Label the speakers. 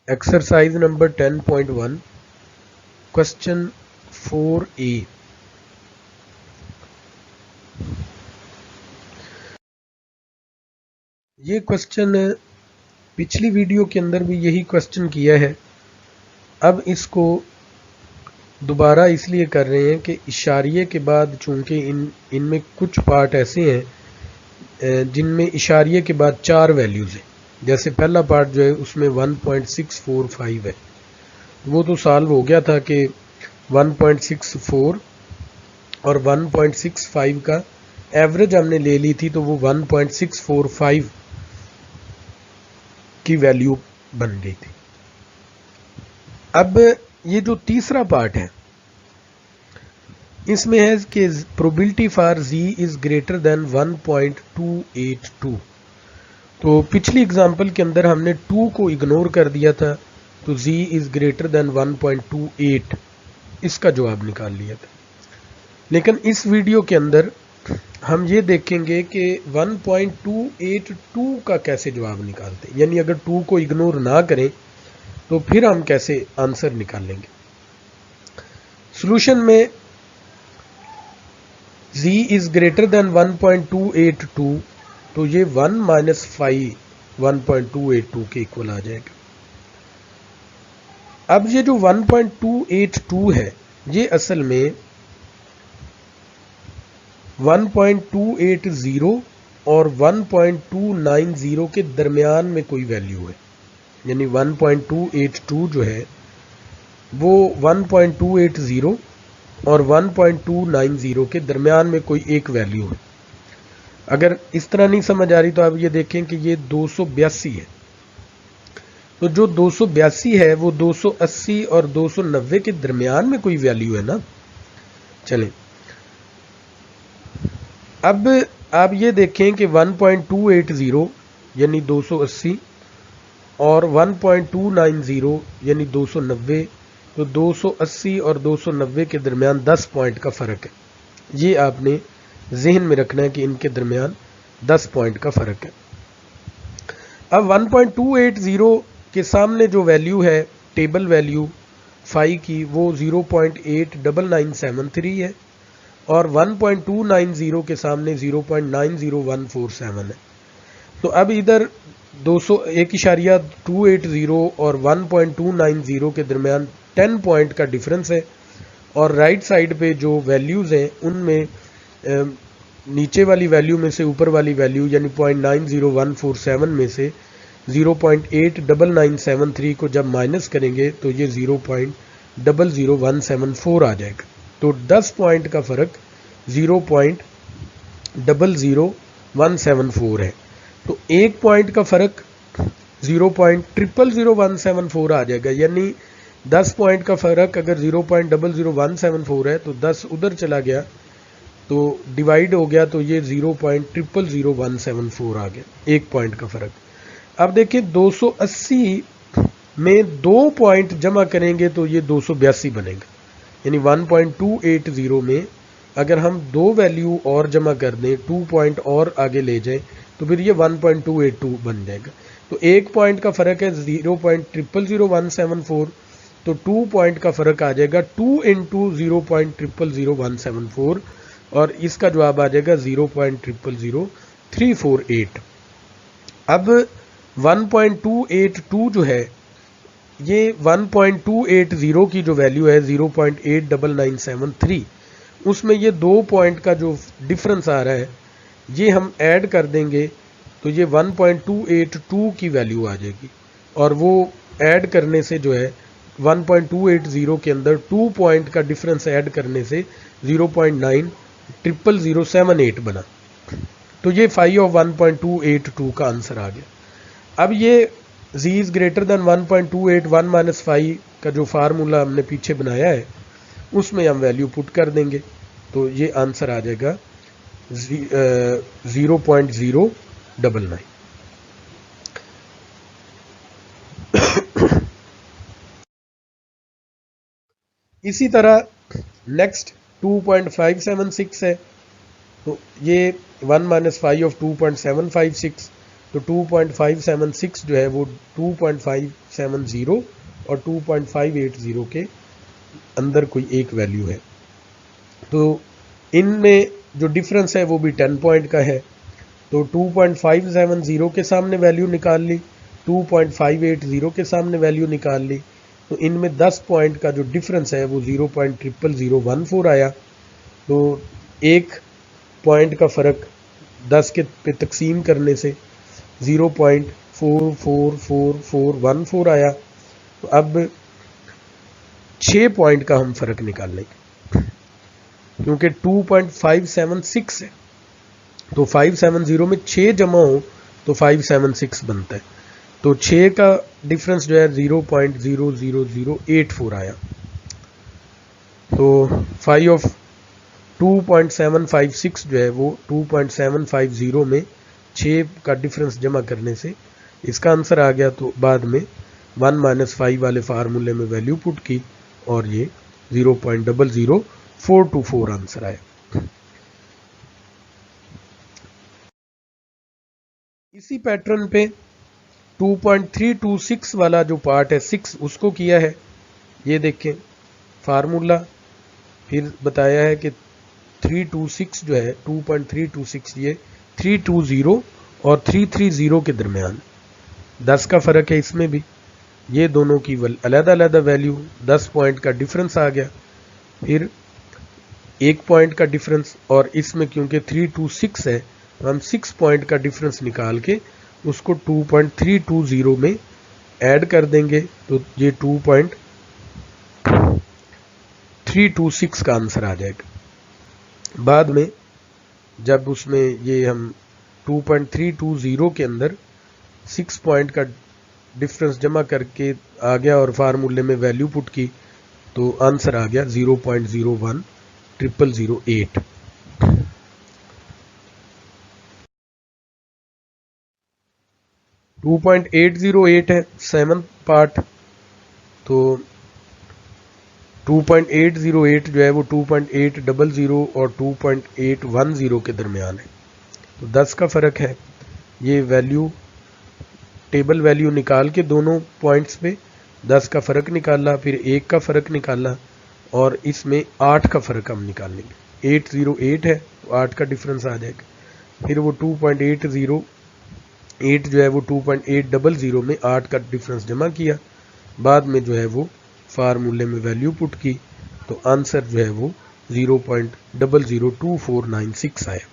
Speaker 1: Exercise number 10.1 question 4A। ये question पिछली video के अंदर भी यही क्वेश्चन किया है। अब इसको दोबारा इसलिए कर रहे हैं कि इशारिये के बाद चूंकि इनमें कुछ पार्ट ऐसे हैं जिनमें इशारिये के बाद 4 वैल्यूज़ हैं। जैसे पहला पार्ट जो है उसमें 1.645 है, वो तो सॉल्व हो गया था कि 1.64 और 1.65 का एवरेज हमने ले ली थी, तो वो 1.645 की वैल्यू बन गई थी। अब ये जो तीसरा पार्ट है इसमें है कि probability for z is greater than 1.282। तो पिछली एग्जांपल के अंदर हमने 2 को इग्नोर कर दिया था, तो z इज ग्रेटर देन 1.28 इसका जवाब निकाल लिया था। लेकिन इस वीडियो के अंदर हम ये देखेंगे कि 1.282 का कैसे जवाब निकालते हैं, यानी अगर 2 को इग्नोर ना करें तो फिर हम कैसे आंसर निकालेंगे। सॉल्यूशन में z इज ग्रेटर देन 1.282, तो ये 1 माइनस 5 1.282 के इक्वल आ जाएगा। अब ये जो 1.282 है ये असल में 1.280 और 1.290 के दरमियान में कोई वैल्यू है, यानी 1.282 जो है वो 1.280 और 1.290 के दरमियान में कोई एक वैल्यू है। अगर इस तरह नहीं समझ आ रही तो आप ये देखें कि ये 282 है, तो जो 282 है वो 280 और 290 के दरमियान में कोई वैल्यू है ना। चलें, अब आप ये देखें कि 1.280 यानी 280 और 1.290 यानी 290, तो 280 और 290 के दरमियान 10 पॉइंट का फ़र्क है। ये आपने जहन में रखना है कि इनके दरमियान 10 पॉइंट का फ़र्क है। अब 1.280 के सामने जो वैल्यू है टेबल वैल्यू फाई की वो 0.89973 है और 1.290 के सामने 0.90147 है। तो अब इधर 201.280 और 1.290 के दरमियान 10 पॉइंट का डिफरेंस है, और राइट साइड पे जो वैल्यूज़ हैं उनमें नीचे वाली वैल्यू में से ऊपर वाली वैल्यू यानी 0.90147 में से 0.89973 को जब माइनस करेंगे तो ये 0.00174 आ जाएगा। तो 10 पॉइंट का फ़र्क 0.00174 है। तो एक पॉइंट का फ़र्क 0.00174 आ जाएगा, यानी 10 पॉइंट का फ़र्क अगर 0.00174 है तो 10 उधर चला गया तो डिवाइड हो गया, तो ये 0.00174 आ गया, एक पॉइंट का फ़र्क। अब देखिए 280 में 2 पॉइंट जमा करेंगे तो ये 282 बनेगा, यानी 1.280 में अगर हम 2 वैल्यू और जमा कर दें, 2 पॉइंट और आगे ले जाएं तो फिर ये 1.282 बन जाएगा। तो एक पॉइंट का फ़र्क है 0.000174, तो 2 पॉइंट का फ़र्क आ जाएगा 2 इंटू 0.000174 और इसका जवाब आ जाएगा 0.000348। अब 1.282 जो है ये 1.280 की जो वैल्यू है 0.89973, उसमें ये 2 पॉइंट का जो डिफरेंस आ रहा है ये हम ऐड कर देंगे तो ये 1.282 की वैल्यू आ जाएगी, और वो ऐड करने से जो है 1.280 के अंदर 2 पॉइंट का डिफरेंस ऐड करने से 0.90078 बना। तो ये 5 ऑफ 1.282 का आंसर आ गया। अब ये z is greater than 1.281 minus 5 का जो फार्मूला हमने पीछे बनाया है उसमें हम वैल्यू पुट कर देंगे, तो ये आंसर आ जाएगा 0.099। इसी तरह नेक्स्ट 2.576 है, तो ये 1 माइनस 5 ऑफ 2.756, तो 2.576 जो है वो 2.570 और 2.580 के अंदर कोई एक वैल्यू है। तो इनमें जो डिफरेंस है वो भी 10 पॉइंट का है। तो 2.570 के सामने वैल्यू निकाल ली, 2.580 के सामने वैल्यू निकाल ली, तो इनमें 10 पॉइंट का जो डिफरेंस है वो 0.00014 आया। तो एक पॉइंट का फ़र्क 10 के पे तकसीम करने से 0.44414 आया। तो अब 6 पॉइंट का हम फ़र्क निकाल लेंगे, क्योंकि 2.576 है, तो 570 में 6 जमा हो तो 576 बनता है। तो 6 का डिफरेंस जो है 0.00084 आया। तो 5 ऑफ 2.756 जो है वो 2.750 में 6 का डिफरेंस जमा करने से इसका आंसर आ गया। तो बाद में 1 - 5 वाले फार्मूले में वैल्यू पुट की और ये 0.00424 आंसर आया। इसी पैटर्न पे 2.326 वाला जो पार्ट है 6 उसको किया है। ये देखें फार्मूला, फिर बताया है कि 326 जो है 2.326 ये 320 और 330 के दरमियान 10 का फ़र्क है। इसमें भी ये दोनों की अलग-अलग वैल्यू, 10 पॉइंट का डिफरेंस आ गया, फिर 1 पॉइंट का डिफरेंस, और इसमें क्योंकि 326 है तो हम 6 पॉइंट का डिफरेंस निकाल के उसको 2.320 में ऐड कर देंगे, तो ये 2.326 का आंसर आ जाएगा। बाद में जब उसमें ये हम 2.320 के अंदर 6 पॉइंट का डिफरेंस जमा करके आ गया और फार्मूले में वैल्यू पुट की, तो आंसर आ गया 0.01008। टू 2.808 है 7th पार्ट। तो 2.808 जो है वो 2.800 और 2.810 के दरमियान है, तो 10 का फ़र्क है। ये वैल्यू टेबल वैल्यू निकाल के दोनों पॉइंट्स पे 10 का फ़र्क निकाला, फिर 1 का फ़र्क निकाला, और इसमें 8 का फ़र्क हम निकालेंगे। 808 है तो 8 का डिफरेंस आ जाएगा। फिर वो 2.808 जो है वो 2.800 में 8 का डिफरेंस जमा किया, बाद में जो है वो फार्मूले में वैल्यू पुट की, तो आंसर जो है वो 0.002496 आया।